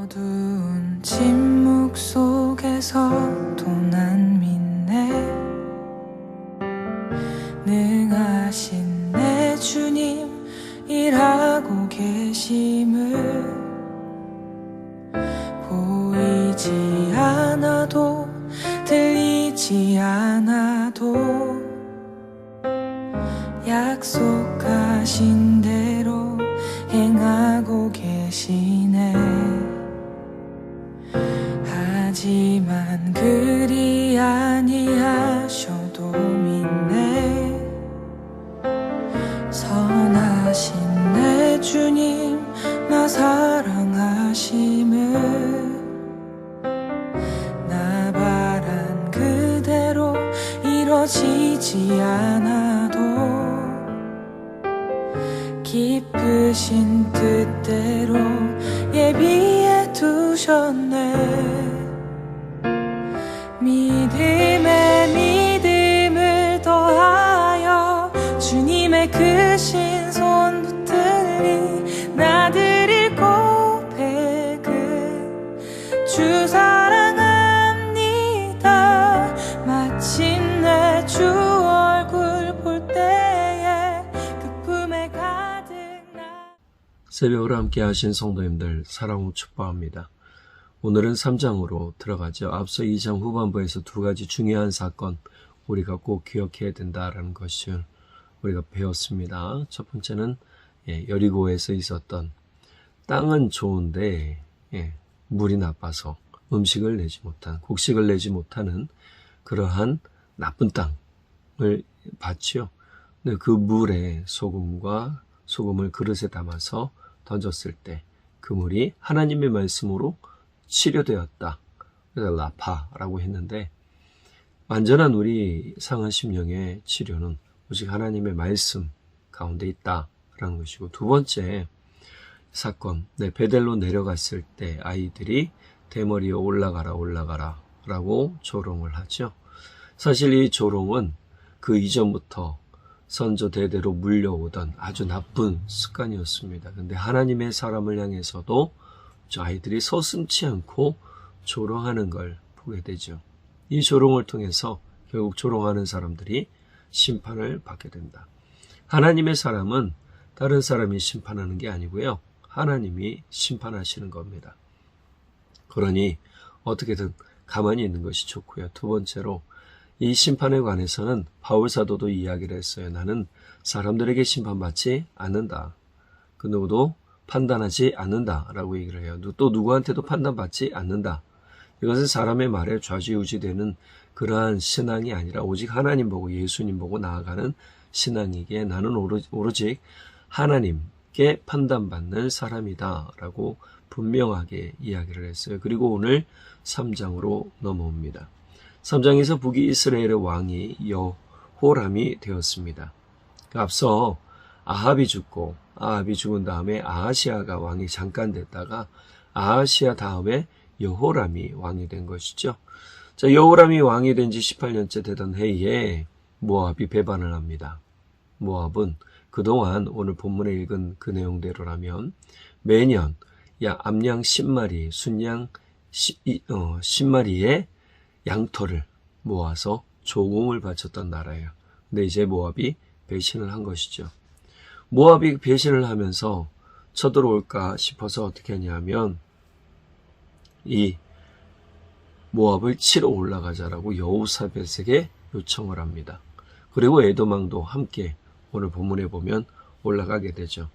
어두운 침묵 속에서도 난 믿네. 능하신 내 주님 일하고 계심을 보이지 않아도 들리지 않아도 약속하신 대로 행하고 계시네. 하지만 그리 아니하셔도 믿네. 선하신 내 주님 나 사랑하심을 나 바란 그대로 이뤄지지 않아도 깊으신 뜻대로 예비해 두셨네. 믿음에 믿음을 더하여 주님의 크신 손 붙들리 나드릴 고백은 주 사랑합니다. 마침내 주 얼굴 볼 때에 그 품에 가득 나. 새벽을 함께 하신 성도님들 사랑으로 축복합니다. 오늘은 3장으로 들어가죠. 앞서 2장 후반부에서 두 가지 중요한 사건 우리가 꼭 기억해야 된다라는 것을 우리가 배웠습니다. 첫 번째는 여리고에서 있었던 땅은 좋은데 물이 나빠서 음식을 내지 못한, 곡식을 내지 못하는 그러한 나쁜 땅을 봤죠. 근데 그 물에 소금을 그릇에 담아서 던졌을 때 그 물이 하나님의 말씀으로 치료되었다. 그래서 라파라고 했는데, 완전한 우리 상한 심령의 치료는 오직 하나님의 말씀 가운데 있다라는 것이고, 두 번째 사건, 베델로 내려갔을 때 아이들이 대머리에 올라가라 라고 조롱을 하죠. 사실 이 조롱은 그 이전부터 선조 대대로 물려오던 아주 나쁜 습관이었습니다. 근데 하나님의 사람을 향해서도 저 아이들이 서슴지 않고 조롱하는 걸 보게 되죠. 이 조롱을 통해서 결국 조롱하는 사람들이 심판을 받게 된다. 하나님의 사람은 다른 사람이 심판하는 게 아니고요. 하나님이 심판하시는 겁니다. 그러니 어떻게든 가만히 있는 것이 좋고요. 두 번째로 이 심판에 관해서는 바울 사도도 이야기를 했어요. 나는 사람들에게 심판받지 않는다. 그 누구도 판단하지 않는다라고 얘기를 해요. 또 누구한테도 판단받지 않는다. 이것은 사람의 말에 좌지우지되는 그러한 신앙이 아니라 오직 하나님 보고 예수님 보고 나아가는 신앙이기에 나는 오로지 하나님께 판단받는 사람이다라고 분명하게 이야기를 했어요. 그리고 오늘 3장으로 넘어옵니다. 3장에서 북이 이스라엘의 왕이 여호람이 되었습니다. 앞서 아합이 죽은 다음에 아하시아가 왕이 잠깐 됐다가 아하시아 다음에 여호람이 왕이 된 것이죠. 자, 여호람이 왕이 된 지 18년째 되던 해에 모압이 배반을 합니다. 모압은 그동안 오늘 본문에 읽은 그 내용대로라면 매년 암양 10마리, 순양 10마리의 양털을 모아서 조공을 바쳤던 나라예요. 근데 이제 모압이 배신을 한 것이죠. 모압이 배신을 하면서 쳐들어올까 싶어서 어떻게 하냐면 이 모압을 치러 올라가자라고 여호사밧에게 요청을 합니다. 그리고 에돔왕도 함께 오늘 본문에 보면 올라가게 되죠.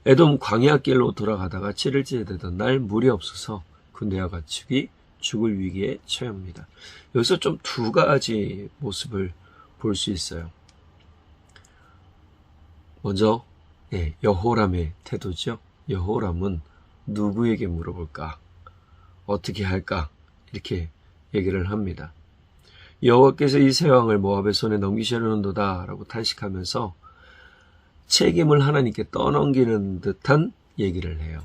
에돔 광야길로 돌아가다가 7일째 되던 날 물이 없어서 군대와 가축이 죽을 위기에 처합니다. 여기서 좀 두 가지 모습을 볼 수 있어요. 먼저 여호람의 태도죠. 여호람은 누구에게 물어볼까? 어떻게 할까? 이렇게 얘기를 합니다. 여호와께서 이 세 왕을 모압의 손에 넘기시려는도다 라고 탄식하면서 책임을 하나님께 떠넘기는 듯한 얘기를 해요.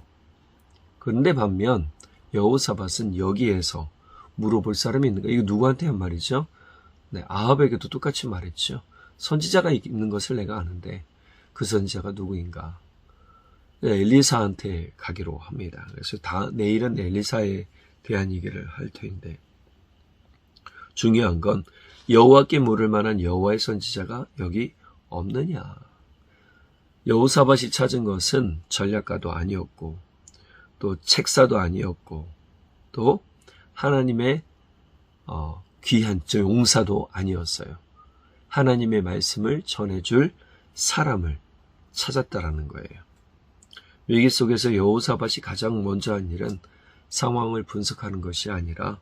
그런데 반면 여호사밧은 여기에서 물어볼 사람이 있는가? 이거 누구한테 한 말이죠? 아합에게도 똑같이 말했죠. 선지자가 있는 것을 내가 아는데 그 선지자가 누구인가? 엘리사한테 가기로 합니다. 그래서 내일은 엘리사에 대한 얘기를 할 터인데, 중요한 건 여호와께 물을 만한 여호와의 선지자가 여기 없느냐. 여호사밧이 찾은 것은 전략가도 아니었고, 또 책사도 아니었고, 또 하나님의 귀한 용사도 아니었어요. 하나님의 말씀을 전해줄 사람을 찾았다라는 거예요. 위기 속에서 여호사밧이 가장 먼저 한 일은 상황을 분석하는 것이 아니라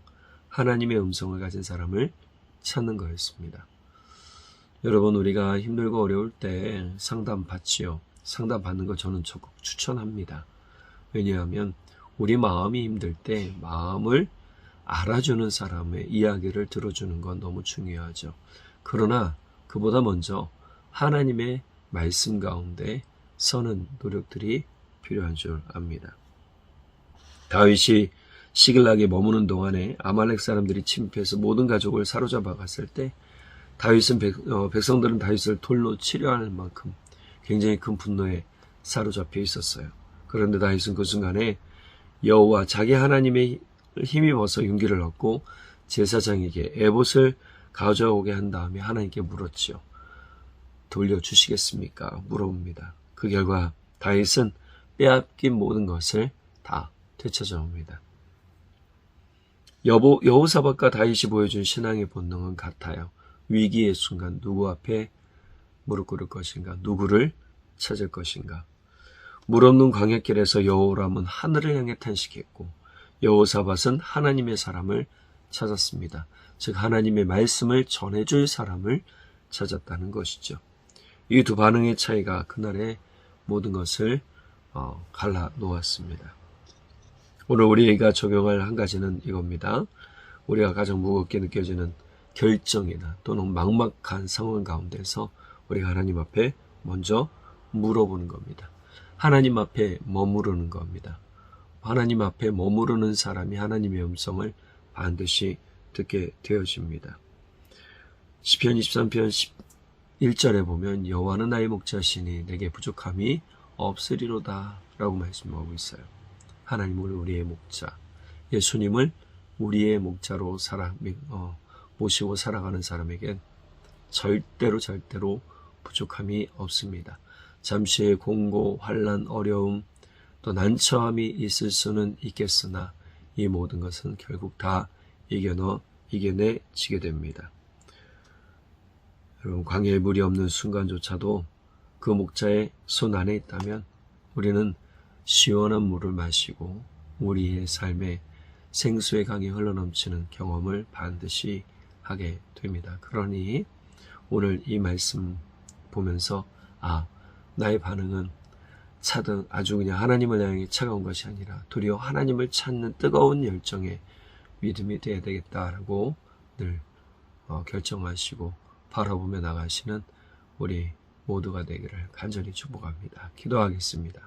하나님의 음성을 가진 사람을 찾는 거였습니다. 여러분, 우리가 힘들고 어려울 때 상담 받지요. 상담 받는 거 저는 적극 추천합니다. 왜냐하면 우리 마음이 힘들 때 마음을 알아주는 사람의 이야기를 들어주는 건 너무 중요하죠. 그러나 그보다 먼저 하나님의 말씀 가운데 서는 노력들이 필요한 줄 압니다. 다윗이 시글락에 머무는 동안에 아말렉 사람들이 침입해서 모든 가족을 사로잡아 갔을 때 백성들은 다윗을 돌로 치려 할 만큼 굉장히 큰 분노에 사로잡혀 있었어요. 그런데 다윗은 그 순간에 여호와 자기 하나님의 힘입어서 용기를 얻고 제사장에게 에봇을 가져오게 한 다음에 하나님께 물었지요. 돌려주시겠습니까? 물어봅니다. 그 결과 다윗은 빼앗긴 모든 것을 다 되찾아옵니다. 여호사밧과 다윗이 보여준 신앙의 본능은 같아요. 위기의 순간 누구 앞에 무릎 꿇을 것인가? 누구를 찾을 것인가? 물 없는 광야길에서 여호람은 하늘을 향해 탄식했고 여호사밧은 하나님의 사람을 찾았습니다. 즉 하나님의 말씀을 전해줄 사람을 찾았다는 것이죠. 이 두 반응의 차이가 그날의 모든 것을 갈라 놓았습니다. 오늘 우리가 적용할 한 가지는 이겁니다. 우리가 가장 무겁게 느껴지는 결정이나 또는 막막한 상황 가운데서 우리가 하나님 앞에 먼저 물어보는 겁니다. 하나님 앞에 머무르는 겁니다. 하나님 앞에 머무르는 사람이 하나님의 음성을 반드시 듣게 되어집니다. 시편 23편 1절에 보면 여호와는 나의 목자시니 내게 부족함이 없으리로다 라고 말씀하고 있어요. 하나님을 우리의 목자, 예수님을 우리의 목자로 모시고 살아가는 사람에겐 절대로 부족함이 없습니다. 잠시의 공고, 환난, 어려움, 또 난처함이 있을 수는 있겠으나 이 모든 것은 결국 다 이겨내지게 됩니다. 여러분, 광야에 물이 없는 순간조차도 그 목자의 손 안에 있다면 우리는 시원한 물을 마시고 우리의 삶에 생수의 강이 흘러넘치는 경험을 반드시 하게 됩니다. 그러니 오늘 이 말씀 보면서 나의 반응은 차등 아주 그냥 하나님을 향해 차가운 것이 아니라 도리어 하나님을 찾는 뜨거운 열정의 믿음이 되어야 되겠다라고 늘 결정하시고 바라보며 나가시는 우리 모두가 되기를 간절히 축복합니다. 기도하겠습니다.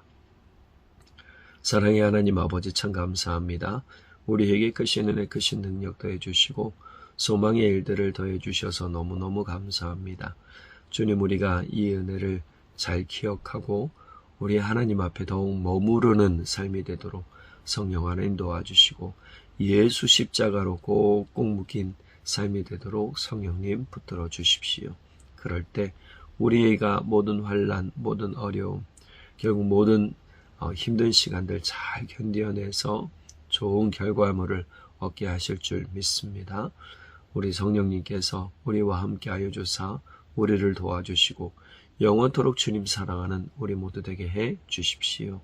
사랑의 하나님 아버지, 참 감사합니다. 우리에게 크신 은혜, 크신 능력 더해 주시고 소망의 일들을 더해 주셔서 너무너무 감사합니다. 주님, 우리가 이 은혜를 잘 기억하고 우리 하나님 앞에 더욱 머무르는 삶이 되도록 성령 하나님 도와주시고 예수 십자가로 꼭꼭 묶인 삶이 되도록 성령님 붙들어 주십시오. 그럴 때 우리가 모든 환난, 모든 어려움, 결국 모든 힘든 시간들 잘 견뎌내서 좋은 결과물을 얻게 하실 줄 믿습니다. 우리 성령님께서 우리와 함께 하여 주사 우리를 도와주시고 영원토록 주님 사랑하는 우리 모두 되게 해 주십시오.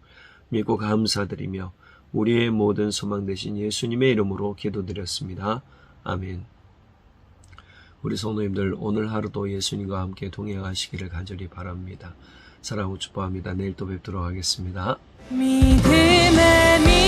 믿고 감사드리며 우리의 모든 소망 되신 예수님의 이름으로 기도드렸습니다. 아멘. 우리 성도님들, 오늘 하루도 예수님과 함께 동행하시기를 간절히 바랍니다. 사랑하고 축복합니다. 내일 또 뵙도록 하겠습니다. 믿음의